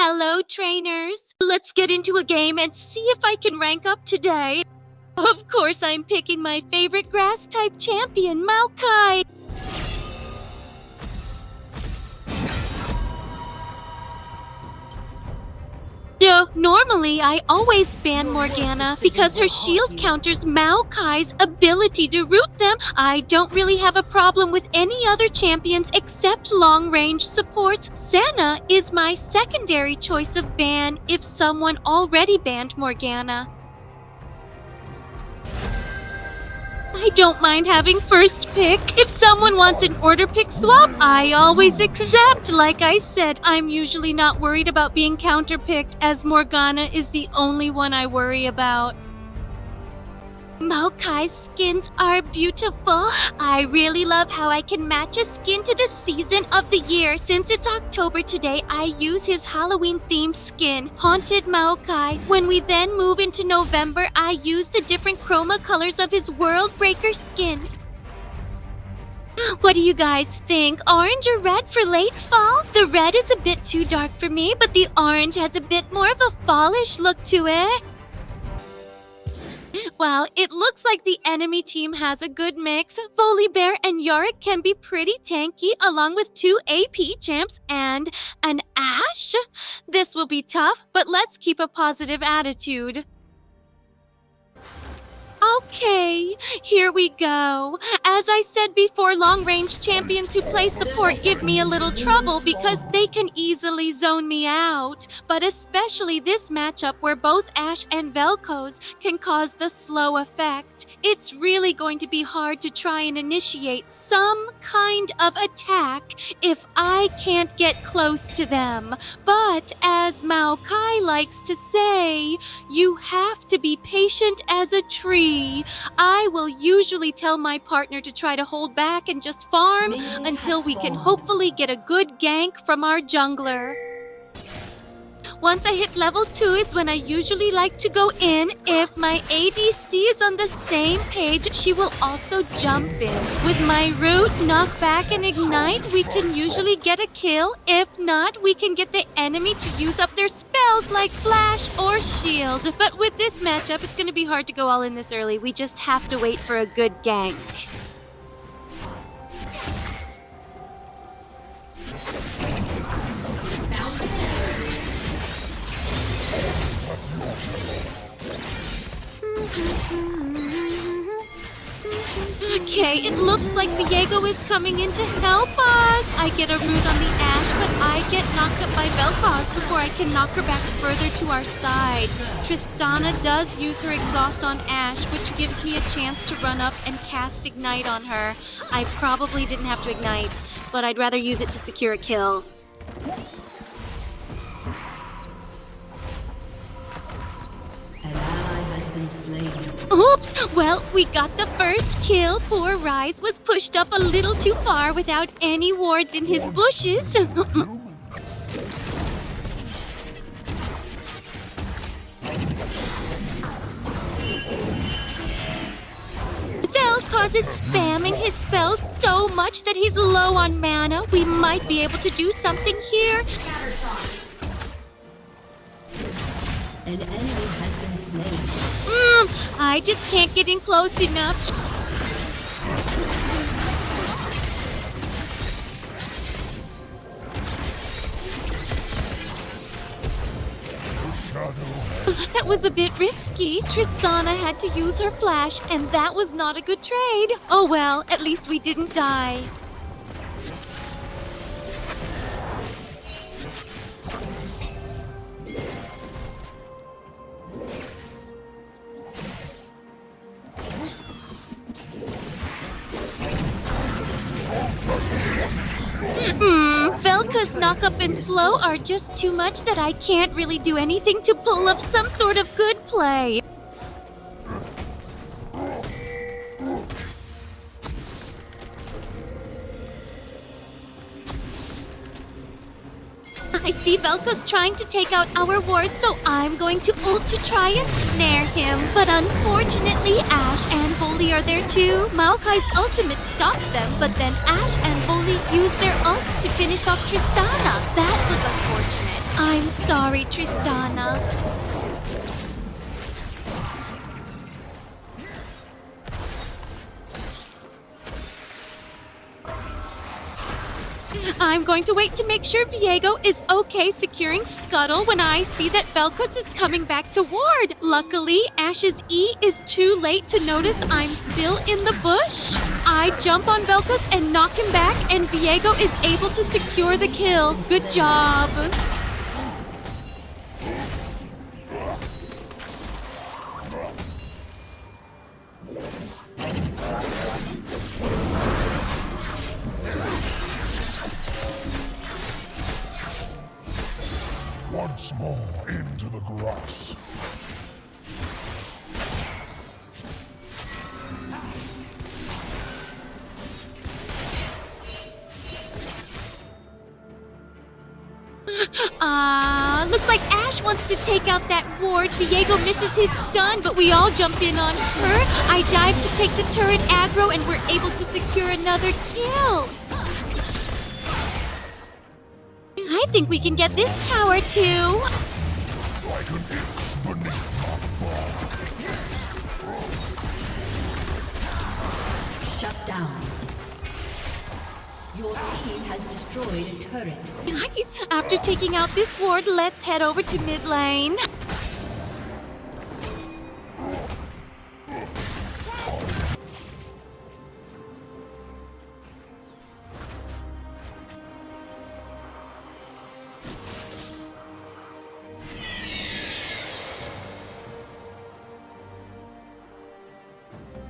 Hello, trainers. Let's get into a game and see if I can rank up today. Of course, I'm picking my favorite grass-type champion, Maokai. Normally, I always ban Morgana because her shield counters Maokai's ability to root them. I don't really have a problem with any other champions except long-range supports. Senna is my secondary choice of ban if someone already banned Morgana. I don't mind having first pick. If someone wants an order pick swap, I always accept. Like I said, I'm usually not worried about being counterpicked, as Morgana is the only one I worry about. Maokai's skins are beautiful. I really love how I can match a skin to the season of the year. Since it's October today, I use his Halloween-themed skin, Haunted Maokai. When we then move into November, I use the different chroma colors of his World Breaker skin. What do you guys think? Orange or red for late fall? The red is a bit too dark for me, but the orange has a bit more of a fallish look to it. Wow, it looks like the enemy team has a good mix. VOLIBEAR and Yorick can be pretty tanky, along with 2 AP champs and an Ashe. This will be tough, but let's keep a positive attitude. Okay, here we go. As I said before, long-range champions who play support give me a little trouble because they can easily zone me out. But especially this matchup where both Ashe and Vel'Koz can cause the slow effect. It's really going to be hard to try and initiate some kind of attack if I can't get close to them. But as Maokai likes to say, you have to be patient as a tree. I will usually tell my partner to try to hold back and just farm until we can hopefully get a good gank from our jungler. Once I hit level 2 is when I usually like to go in. If my ADC is on the same page, she will also jump in. With my root, knockback, and ignite, we can usually get a kill. If not, we can get the enemy to use up their spells like flash or shield. But with this matchup, it's going to be hard to go all in this early. We just have to wait for a good gank. Okay, it looks like Viego is coming in to help us. I get a root on the Ashe, but I get knocked up by Vel'Koz before I can knock her back further to our side. Tristana does use her exhaust on Ashe, which gives me a chance to run up and cast Ignite on her. I probably didn't have to Ignite, but I'd rather use it to secure a kill. Oops! Well, we got the first kill. Poor Ryze was pushed up a little too far without any wards in his bushes. Vel'Koz is spamming his spells so much that he's low on mana. We might be able to do something here. An enemy has been slain. I just can't get in close enough. That was a bit risky. Tristana had to use her flash, and that was not a good trade. Oh well, at least we didn't die. Vel'Koz's knock-up and slow are just too much that I can't really do anything to pull up some sort of good play. I see Vel'Koz trying to take out our ward, so I'm going to ult to try and snare him. But unfortunately, Ashe and Voli are there too. Maokai's ultimate stops them, but then Ashe and Voli use their ults to finish off Tristana. That was unfortunate. I'm sorry. sorry, Tristana. I'm going to wait to make sure Viego is okay securing Scuttle when I see that Velcos is coming back to ward. Luckily, Ash's E is too late to notice I'm still in the bush. I jump on Velcos and knock him back, and Viego is able to secure the kill. Good job. Once more into the grass. Looks like Ash wants to take out that ward. Viego misses his stun, but we all jump in on her. I dive to take the turret aggro, and we're able to secure another kill. I think we can get this tower too. Like an inch beneath my bark. Shut down. Your team has destroyed a turret. Nice. After taking out this ward, let's head over to mid lane.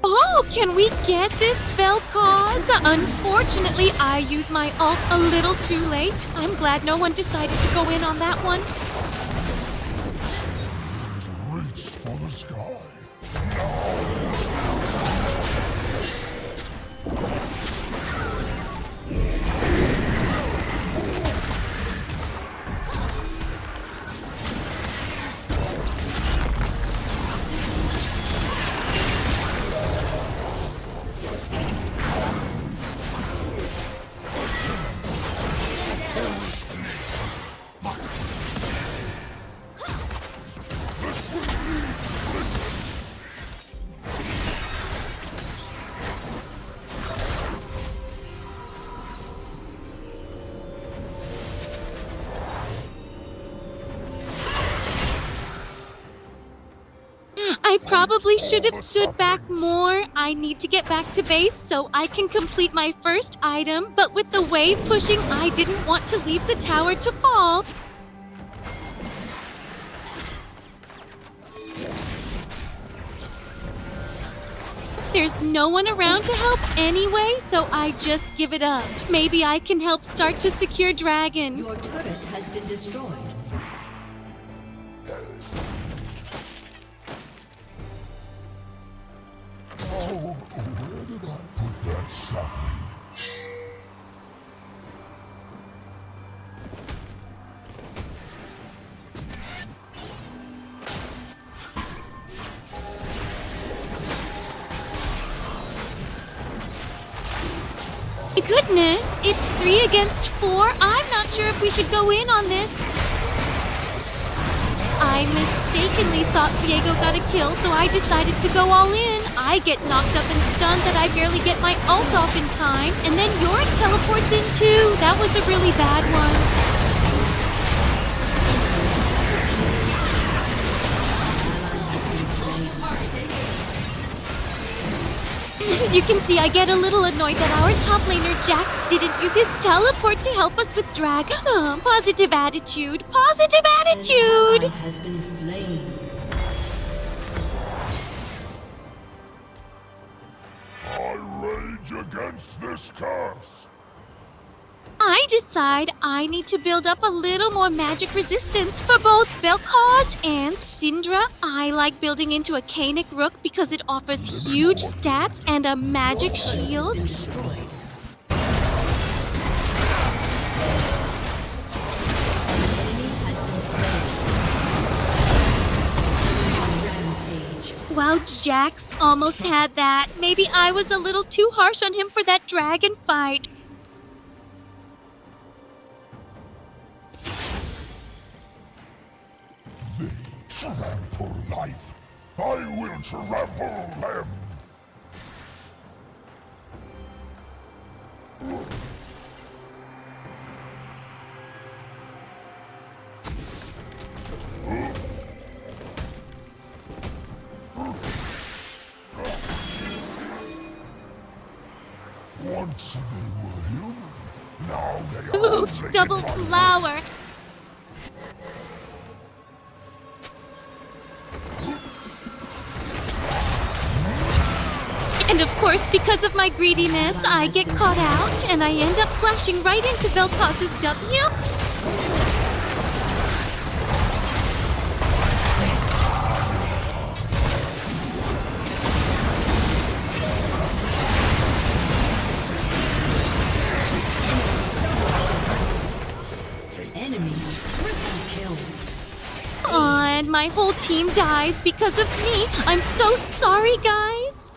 Oh, can we get this Vel'Koz? Unfortunately, I used my ult a little too late. I'm glad no one decided to go in on that one. He's reached for the sky. I probably should have stood back more. I need to get back to base so I can complete my first item, but with the wave pushing, I didn't want to leave the tower to fall. There's no one around to help anyway, so I just give it up. Maybe I can help start to secure Dragon. Your turret has been destroyed. Oh, where did I put that sapling? Goodness, it's 3 against 4. I'm not sure if we should go in on this. I mistakenly thought Viego got a kill, so I decided to go all in. I get knocked up and stunned that I barely get my ult off in time, and then Yorick teleports in too. That was a really bad one. As you can see, I get a little annoyed that our top laner Jax didn't use his teleport to help us with drag. Oh, positive attitude. Positive attitude! An ally has been slain. I rage against this curse. I decide I need to build up a little more magic resistance for both Vel'Koz and Syndra. I like building into a Canic Rook because it offers huge stats and a magic shield. Destroyed. Wow, Jax almost had that. Maybe I was a little too harsh on him for that dragon fight. They trample life. I will trample them. Once they were human, now they are Ooh, only double divine. flower. And of course, because of my greediness, I get caught out and I end up flashing right into Vel'Koz's W. Enemy triple kill. Aw, and my whole team dies because of me. I'm so sorry, guys.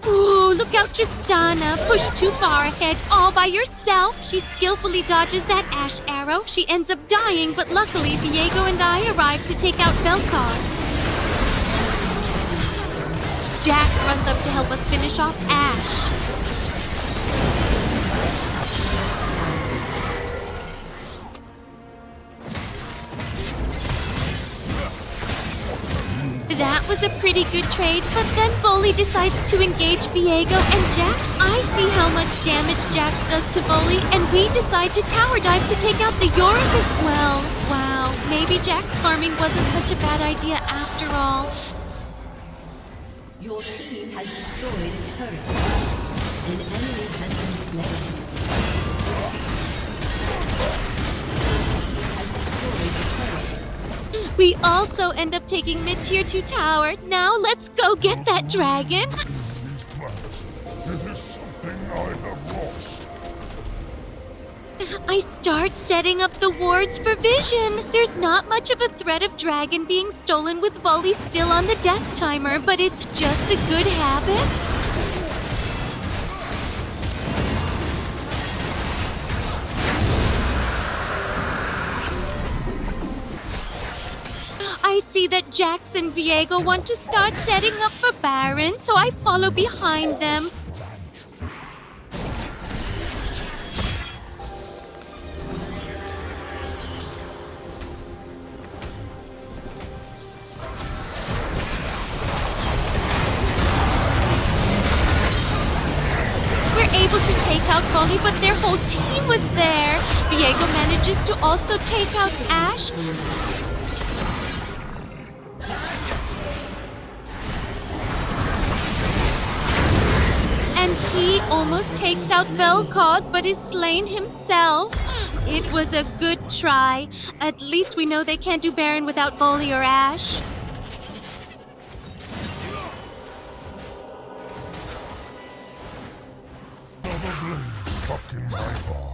Ooh, look out, Tristana. Pushed too far ahead all by yourself. She skillfully dodges that ash arrow. She ends up dying, but luckily Viego and I arrived to take out Vel'Koz. Jax runs up to help us finish off Ash. That was a pretty good trade, but then Voli decides to engage Viego and Jax. I see how much damage Jax does to Voli, and we decide to tower dive to take out the Yorick as well. Wow, maybe Jax farming wasn't such a bad idea after all. Your team has destroyed a turret. An enemy has been slain. Your team has destroyed a turret. We also end up taking mid-tier 2 tower. Now let's go get that dragon. These plants. It is something I have lost. I start setting up the wards for vision. There's not much of a threat of dragon being stolen with Voli still on the death timer, but it's just a good habit. I see that Jax and Viego want to start setting up for Baron, so I follow behind them. We're able to take out Voli, but their whole team was there. Viego manages to also take out Ash. And he almost takes out Vel'Koz, but is slain himself. It was a good try. At least we know they can't do Baron without Voli or Ash. Another blade stuck in my bar.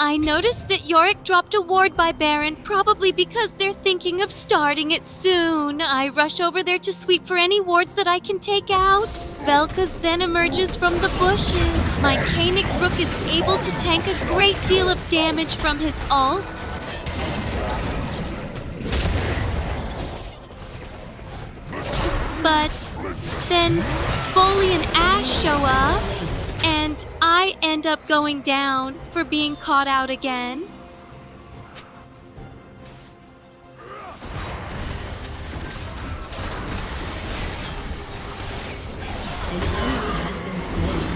I noticed that Yorick dropped a ward by Baron, probably because they're thinking of starting it soon. I rush over there to sweep for any wards that I can take out. Vel'Koz then emerges from the bushes. My Canik Rook is able to tank a great deal of damage from his ult. But then Voli and Ash show up, and I end up going down for being caught out again. An enemy has been slain.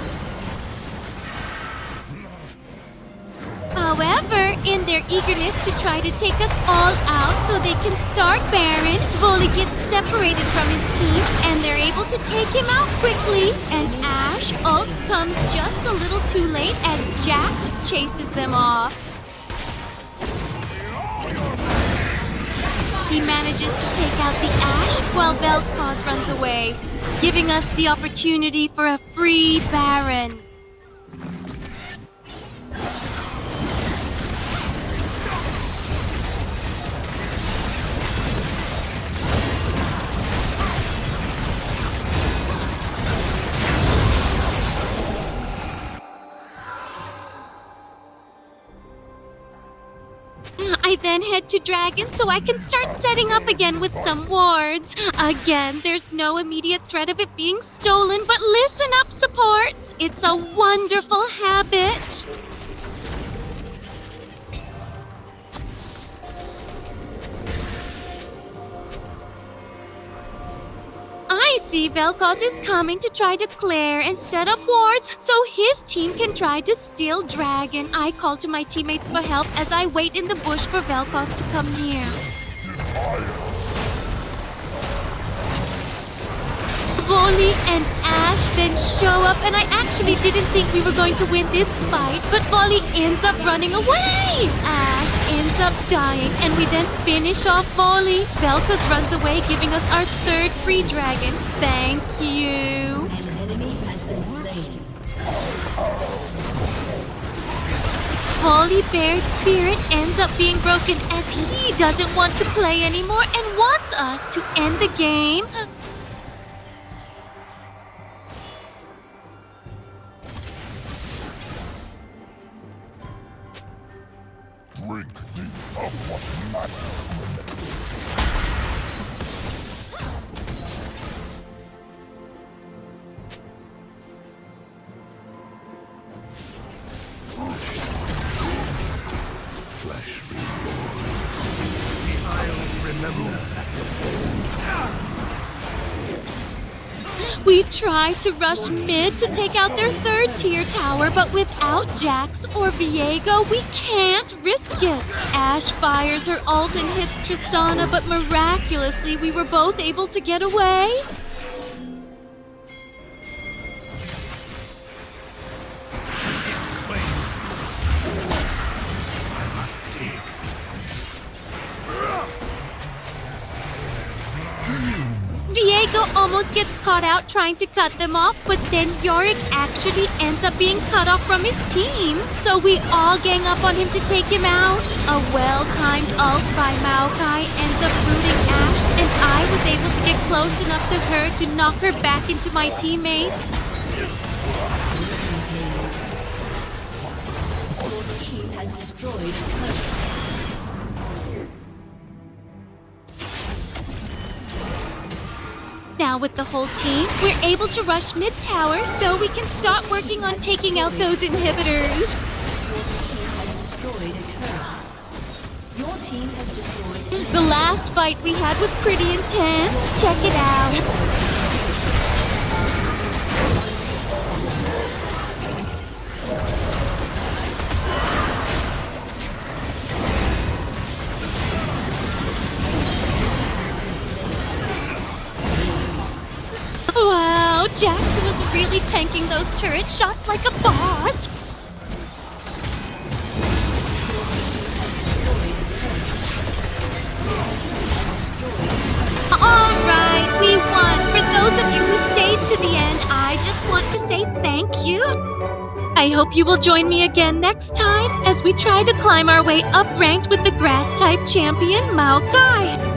However, in their eagerness to try to take us all out so they can start Baron, Voli gets separated from his team and they're able to take him out quickly. And Ash ult comes just a little too late as Jax chases them off. He manages to take out the Ash while Vel'Koz runs away, giving us the opportunity for a free Baron. then head to Dragon so I can start setting up again with some wards. Again, there's no immediate threat of it being stolen, but listen up, supports! It's a wonderful habit. I see Vel'Koz is coming to try to clear and set up wards so his team can try to steal Dragon. I call to my teammates for help as I wait in the bush for Vel'Koz to come near. Voli and Ash then show up, and I actually didn't think we were going to win this fight, but Voli ends up running away. Ash ends up dying, and we then finish off Voli. Vel'Koz runs away, giving us our third free dragon. Thank you. An enemy has been slain. VOLIBEAR's spirit ends up being broken as he doesn't want to play anymore and wants us to end the game. Drink deep of what magic remains. Flesh reborn. The Isles remember. We try to rush mid to take out their third tier tower, but without Jax or Viego, we can't risk it. Ash fires her ult and hits Tristana, but miraculously we were both able to get away. I must dig. Viego almost gets caught out trying to cut them off, but then Yorick actually ends up being cut off from his team. So we all gang up on him to take him out. A well-timed ult by Maokai ends up rooting Ash, and I was able to get close enough to her to knock her back into my teammates. Your team has destroyed a turret. Now with the whole team, we're able to rush mid-tower so we can start working on taking out those inhibitors. Your team has destroyed. The last fight we had was pretty intense. Check it out. Wow, Jackson was really tanking those turret shots like a boss. Alright, we won. For those of you who stayed to the end, I just want to say thank you. I hope you will join me again next time as we try to climb our way up ranked with the grass-type champion, Maokai.